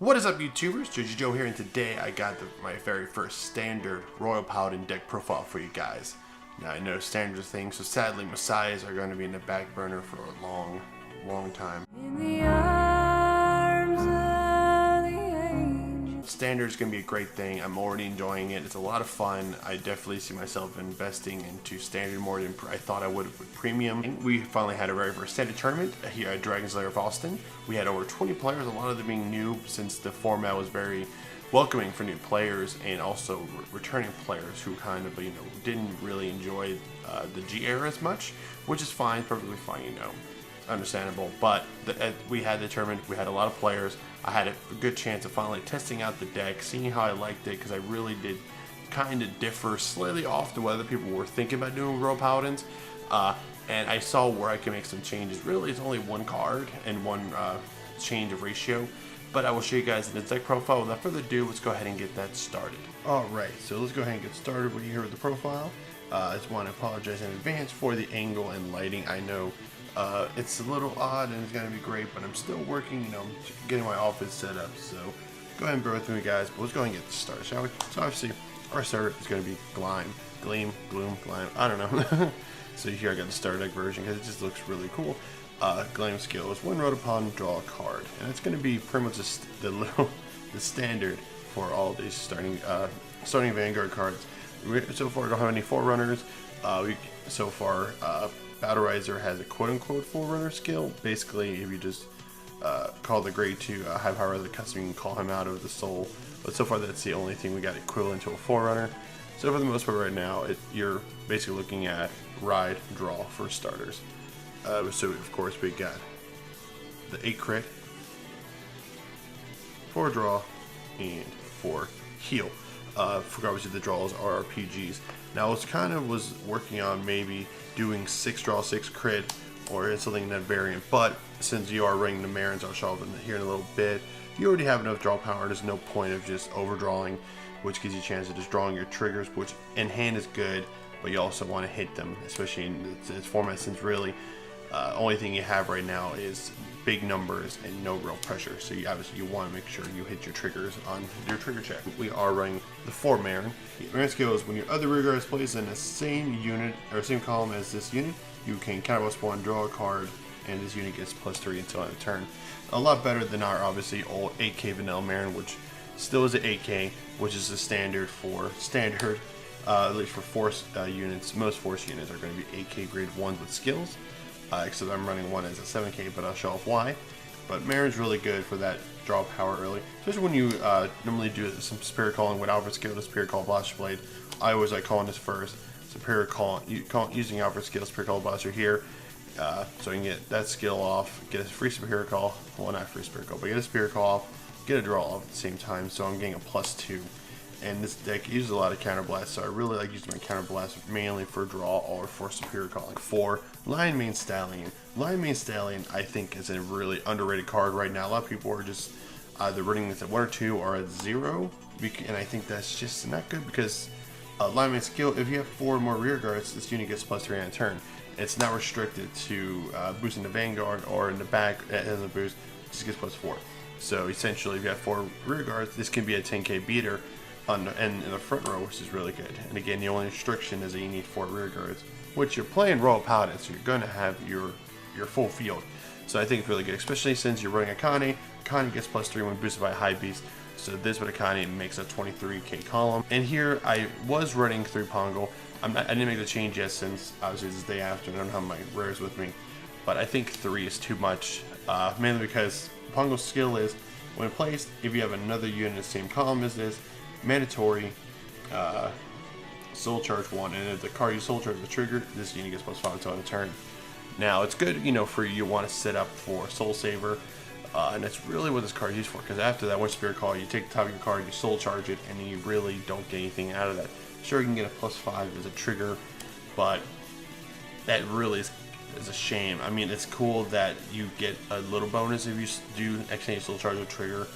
What is up, YouTubers? Judgy Joe here, and today I got my very first standard Royal Paladin deck profile for you guys. Now, I know standards are things, so sadly Messiahs are going to be in the back burner for a long time. In the arms of the angel. Standard is going to be a great thing. I'm already enjoying it. It's a lot of fun. I definitely see myself investing into standard more than I thought I would with premium. And we finally had our very first standard tournament here at Dragon's Lair of Austin. We had over 20 players, a lot of them being new since the format was very welcoming for new players and also returning players who kind of, didn't really enjoy the G era as much, which is fine, perfectly fine, understandable. But we had the tournament, we had a lot of players. I had a good chance of finally testing out the deck, seeing how I liked it, because I really did kind of differ slightly off to what other people were thinking about doing Royal Paladins. And I saw where I can make some changes. Really, it's only one card and one change of ratio, but I will show you guys in the deck profile. Without further ado, let's go ahead and get that started. Alright, so let's go ahead and get started with here with the profile. I just want to apologize in advance for the angle and lighting. I know it's a little odd and it's going to be great, but I'm still working, getting my office set up. So go ahead and bear with me, guys, but let's go ahead and get this started, shall we? So obviously, our starter is going to be Gleam, I don't know. So here I got the starter deck version because it just looks really cool. Gleam skill is when wrote upon, draw a card, and it's going to be pretty much the standard for all these starting Vanguard cards. So far, I don't have any Forerunners. So far, Battle Riser has a quote-unquote Forerunner skill. Basically, if you just call the grade 2 high power as a custom, you can call him out of the soul. But so far, that's the only thing we got equivalent to a Forerunner. So for the most part right now, you're basically looking at ride, draw for starters. So of course we got the 8 crit, 4 draw, and 4 heal. For obviously the draws are RPGs. Now I was working on maybe doing 6 draw, 6 crit, or something in that variant. But since you are running the Marins, I'll show them here in a little bit. You already have enough draw power. There's no point of just overdrawing, which gives you a chance of just drawing your triggers, which in hand is good, but you also want to hit them, especially in its format, since really only thing you have right now is big numbers and no real pressure. So you want to make sure you hit your triggers on your trigger check. We are running the 4 Marin. Marin skill is when your other rear guard is placed in the same unit or same column as this unit, you can counter +1, draw a card, and this unit gets +3 until end of turn. A lot better than our obviously old 8K vanilla Marin, which still is an 8K, which is the standard for standard. At least for force units, most force units are going to be 8K grade 1s with skills. Except I'm running one as a 7K, but I'll show off why. But Marin's really good for that draw power early, especially when you normally do some Spirit Calling with Alfred skill to Spirit Call Blaster Blade. I always like calling this first. Superior Call, using Alfred skill Spirit Call Blaster here, so you can get that skill off, get a free Spirit Call, well not free Spirit Call, but get a Spirit Call off, get a draw off at the same time. So I'm getting a +2. And this deck uses a lot of counter blasts, so I really like using my counter blast mainly for draw or for superior calling. For Lion Mane Stallion. Lion Mane Stallion, I think, is a really underrated card right now. A lot of people are just either running this at 1 or 2 or at 0, and I think that's just not good because Lion Mane skill, if you have 4 more rear guards, this unit gets +3 on a turn. It's not restricted to boosting the Vanguard or in the back as a boost, it just gets +4. So essentially, if you have 4 rear guards, this can be a 10K beater. And in the front row, which is really good. And again, the only restriction is that you need 4 rear guards, which you're playing Royal Paladin, so you're going to have your full field. So I think it's really good, especially since you're running Akane. Akane gets +3 when boosted by a high beast. So this with Akane makes a 23K column. And here I was running 3 Pongo. I didn't make the change yet since obviously this is the day after, and I don't have my rares with me. But I think 3 is too much, mainly because Pongo's skill is when placed, if you have another unit in the same column as this, mandatory soul charge 1, and if the card you soul charge is triggered, this unit gets +5 until end of turn. Now it's good, for you want to set up for Soul Saver, and that's really what this card is used for. Because after that one Spirit Call, you take the top of your card, you soul charge it, and you really don't get anything out of that. Sure, you can get a +5 as a trigger, but that really is a shame. I mean, it's cool that you get a little bonus if you do exchange soul charge with trigger.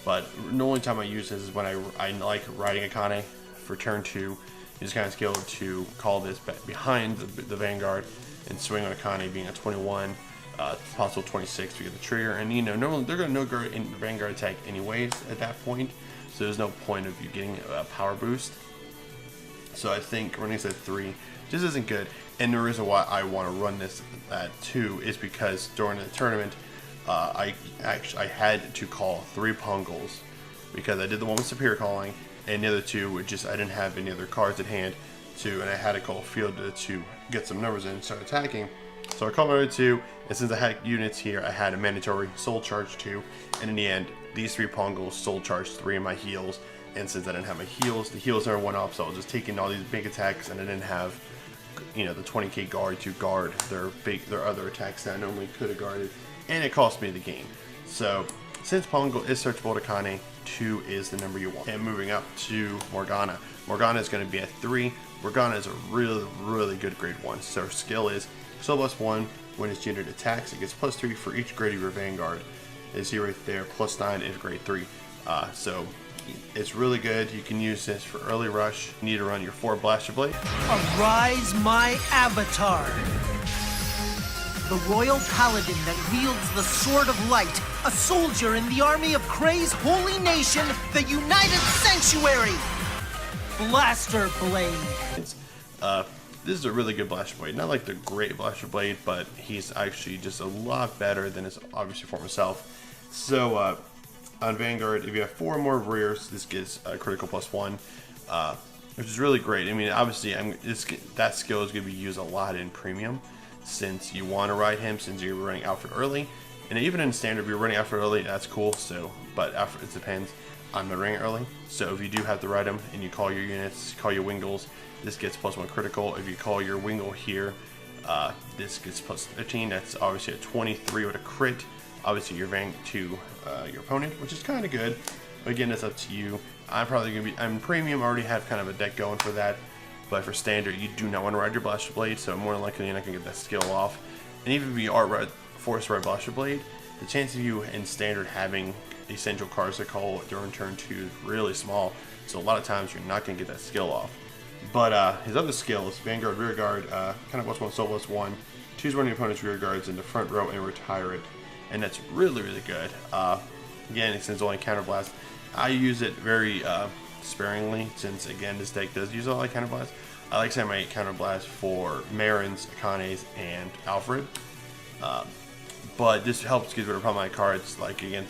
But the only time I use this is when I like riding Akane for turn 2. You just kind of skill to call this behind the Vanguard and swing on Akane being a 21. possible 26 to get the trigger, and you know normally they're going to no guard in Vanguard attack anyways at that point, so there's no point of you getting a power boost. So I think running this at 3 just isn't good, and the reason why I want to run this at 2 is because during the tournament I had to call 3 Pongles because I did the one with Superior Calling, and the other 2 were just I didn't have any other cards at hand to, and I had to call Field to get some numbers in and start attacking. So I called my other 2, and since I had units here, I had a mandatory Soul Charge 2, and in the end, these 3 Pongles Soul Charged 3 of my heals, and since I didn't have my heals, the heals never went up, so I was just taking all these big attacks, and I didn't have, you know, the 20k guard to guard their other attacks that I normally could have guarded, and it cost me the game. So since Pongo is searchable to Kane, 2 is the number you want. And moving up to Morgana. Morgana is going to be at 3. Morgana is a really good grade 1. So her skill is skill +1 when its unit attacks. It gets +3 for each grade of your Vanguard. You see right there, +9 is grade 3. So it's really good. You can use this for early rush. You need to run your 4 Blaster Blade. Arise, my avatar! The royal paladin that wields the Sword of Light, a soldier in the army of Kray's holy nation, the United Sanctuary! Blaster Blade! This is a really good Blaster Blade. Not like the great Blaster Blade, but he's actually just a lot better than his obviously former self. So on Vanguard, if you have 4 or more rears, this gets a critical +1, which is really great. I mean, obviously, that skill is going to be used a lot in Premium, since you want to ride him, since you're running Alfred early. And even in Standard, if you're running Alfred early, that's cool. So, but Alfred, it depends on the ring early. So if you do have to ride him and you call your units, call your Wingles, this gets +1 critical. If you call your Wingle here, this gets +15. That's obviously a 23 with a crit. Obviously, you're vank to your opponent, which is kind of good. But again, it's up to you. I'm probably gonna be. I'm Premium. I already have kind of a deck going for that. But for Standard, you do not want to ride your Blaster Blade, so more than likely you're not going to get that skill off. And even if you are forced to ride Blaster Blade, the chance of you in Standard having essential cards to call during turn 2 is really small. So a lot of times you're not going to get that skill off. But his other skill is Vanguard Rear Guard, kind of +1, Soul +1. Choose one of your opponent's rear guards in the front row and retire it. And that's really good. Again, since it's only Counterblast, I use it very sparingly, since again this deck does use a lot of Counterblast. I like to have my Counterblast for Marins, Akanes, and Alfred. But this helps get rid of problematic cards like again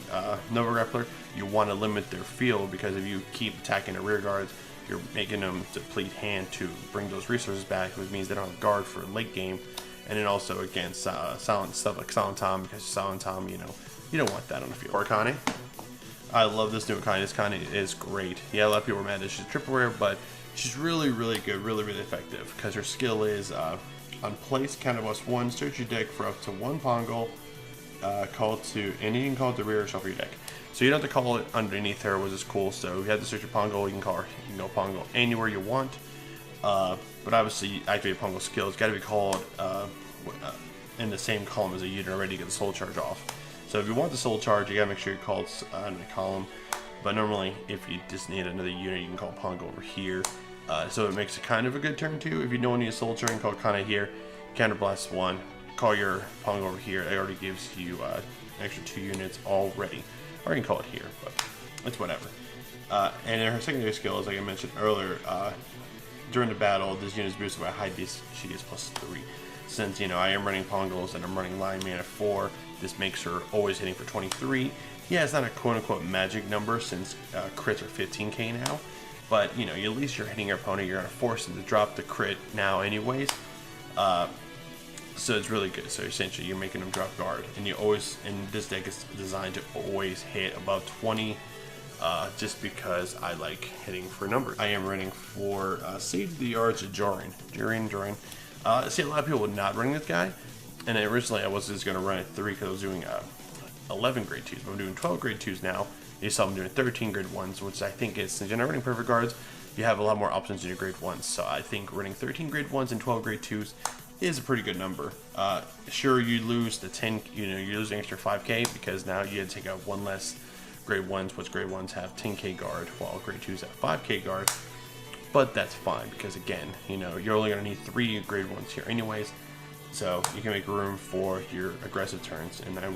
Nova Grappler. You want to limit their field, because if you keep attacking the rear guards, you're making them deplete hand to bring those resources back, which means they don't have guard for late game. And then also against silent stuff like Silent Tom, because Silent Tom, you know, you don't want that on the field. Or Akane. I love this new Akane. This Akane is great. Yeah, a lot of people are mad that she's triple rare, but she's really good, really effective, because her skill is on place, counter +1, search your deck for up to 1 Pongo, call to, and you can call it the rear or shuffle your deck. So you don't have to call it underneath her, which is cool. So if you have to search your Pongo, you can call her, you can go Pongo anywhere you want. But obviously, activate Pongo skill, it's got to be called in the same column as a unit already to get the soul charge off. So if you want the soul charge, you gotta make sure you call it in the column. But normally, if you just need another unit, you can call Pongo over here. So it makes it kind of a good turn too. If you don't need a soul charge, you can call Kana here, Counterblast 1, call your Pongo over here. It already gives you extra 2 units already. Or you can call it here, but it's whatever. And then her secondary skill, as like I mentioned earlier, during the battle, this unit is boosted by high DC. She gets +3. Since, you know, I am running Pongos and I'm running Lion Man at 4, this makes her always hitting for 23. Yeah, it's not a quote-unquote magic number, since crits are 15k now. But, you know, at least you're hitting your opponent. You're going to force them to drop the crit now anyways. So it's really good. So essentially, you're making them drop guard. And you always, and this deck is designed to always hit above 20. Just because I like hitting for numbers. I am running for Sage of the Yards of Jorin. See, a lot of people were not running this guy, and originally I was just going to run at 3 because I was doing 11 grade 2s, but I'm doing 12 grade 2s now. You saw I'm doing 13 grade 1s, which I think is, since you're not running perfect guards, you have a lot more options in your grade 1s. So I think running 13 grade 1s and 12 grade 2s is a pretty good number. Sure, you lose the 10, you know, you're losing extra 5k because now you had to take out 1 less grade 1s, which grade 1s have 10k guard, while grade 2s have 5k guard. But that's fine, because again, you know, you're only going to need 3 grade 1s here anyways. so you can make room for your aggressive turns. And the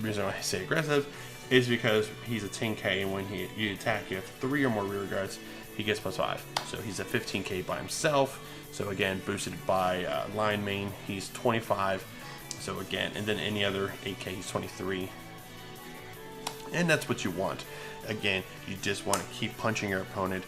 reason why I say aggressive is because he's a 10k, and when you attack, you have 3 or more rear guards, he gets +5. So he's a 15k by himself. So again, boosted by line main, he's 25. So again, and then any other 8k, he's 23. And that's what you want. Again, you just want to keep punching your opponent.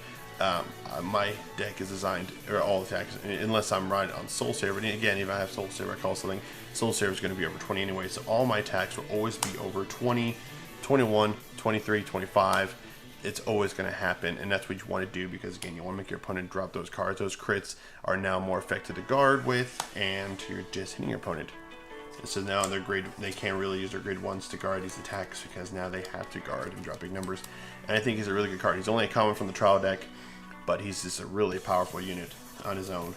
My deck is designed, or all attacks, unless I'm riding on Soul Saver. And again, if I have Soul Saver, I call something, Soul Saver is going to be over 20 anyway. So all my attacks will always be over 20, 21, 23, 25. It's always going to happen, and that's what you want to do, because again, you want to make your opponent drop those cards. Those crits are now more effective to guard with, and you're just hitting your opponent. So now they're grade, they can't really use their grade 1s to guard these attacks, because now they have to guard and drop big numbers. And I think he's a really good card. He's only a common from the trial deck, but he's just a really powerful unit on his own.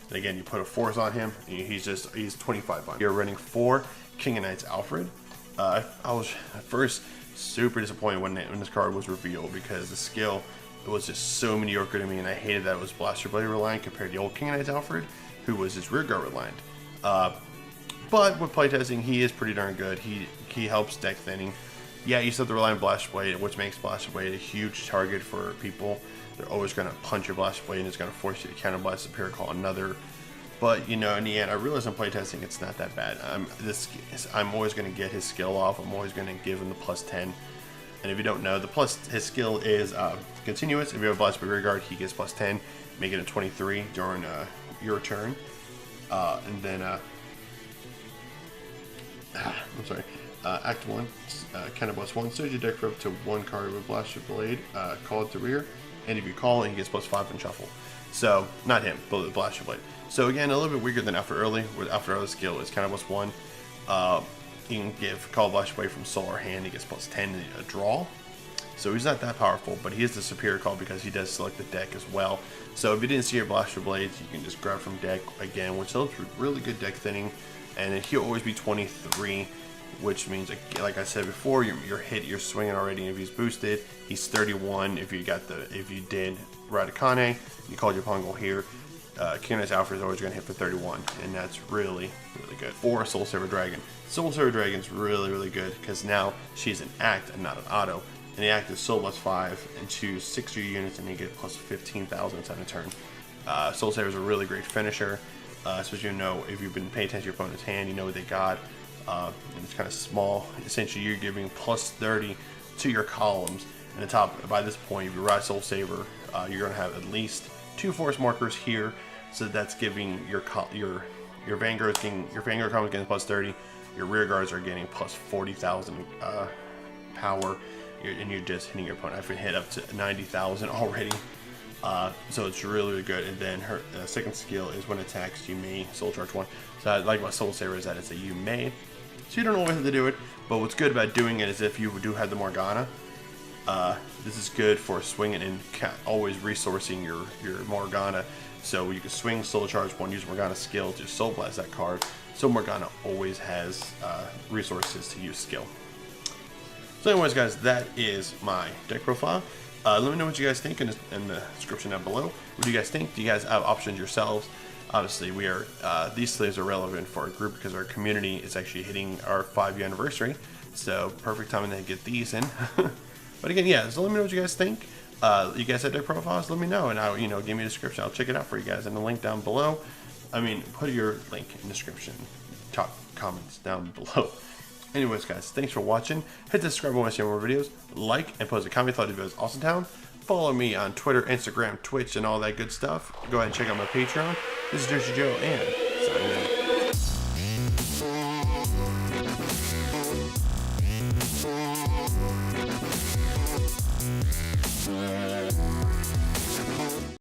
And again, you put a force on him, he's 25 bucks. You're running 4 King of Knights Alfred. I was at first super disappointed when this card was revealed, because the skill, it was just so mediocre to me, and I hated that it was Blaster Blade reliant compared to the old King of Knights Alfred, who was his rear guard reliant. But with playtesting, he is pretty darn good. He helps deck thinning. Yeah, you still have to rely on Blaster Blade, which makes Blaster Blade a huge target for people. They're always going to punch your Blaster Blade, and it's going to force you to counter blast Superior Call another. But you know, in the end, I realize in playtesting it's not that bad. I'm always going to get his skill off. I'm always going to give him the +10. And if you don't know, his skill is continuous. If you have a Blaster Blade rear guard, he gets +10, making it 23 during your turn. And then I'm sorry. Act 1, counter +1. Surge your deck for up to 1 card with Blaster Blade, call it to rear, and if you call it, he gets +5 and shuffle. So, not him, but the Blaster Blade. So again, a little bit weaker than After Early, where After Early skill is counter +1. You can give Call Blaster Blade from Soul or Hand, he gets +10 a draw. So he's not that powerful, but he is the superior call because he does select the deck as well. So if you didn't see your Blaster Blades, you can just grab from deck again, which helps with really good deck thinning. And he'll always be 23, which means, like I said before, you're swinging already. If he's boosted, he's 31. If you did Radicane, you called your Pongo here. King of Knights Alfred is always going to hit for 31, and that's really, really good. For Soul Saver Dragon. Soul Saver Dragon's really, really good because now she's an act and not an auto. And the act is Soul +5 and choose 6 of your units, and you get +15,000 on a turn. Soul Saver is a really great finisher. Especially, you know, if you've been paying attention to your opponent's hand, you know what they got. And it's kind of small. Essentially, you're giving +30 to your columns. And the top, by this point, if you ride Soul Saver, you're going to have at least 2 force markers here. So that's giving your Vanguard columns getting +30. Your rear guards are getting +40,000 power, and you're just hitting your opponent. I've been hit up to 90,000 already. So it's really, really good. And then her second skill is when attacks, you may Soul Charge 1. So I like about Soul Saver is that it's a you may. So you don't always have to do it, but what's good about doing it is if you do have the Morgana, this is good for swinging and always resourcing your Morgana. So you can swing Soul Charge 1, use Morgana skill to Soul Blast that card. So Morgana always has resources to use skill. So anyways, guys, that is my deck profile. Let me know what you guys think in the description down below. What do you guys think? Do you guys have options yourselves? Obviously, we are these slaves are relevant for our group because our community is actually hitting our 5-year anniversary. So perfect time to get these in. But again, yeah. So let me know what you guys think. You guys have deck profiles? Let me know, and I'll give me a description. I'll check it out for you guys, and the link down below. I mean, put your link in the description, top comments down below. Anyways, guys, thanks for watching. Hit the subscribe button if you want to see more videos. Like and post a comment. Thought the video was awesome town. Follow me on Twitter, Instagram, Twitch, and all that good stuff. Go ahead and check out my Patreon. This is Jersey Joe, and signing out.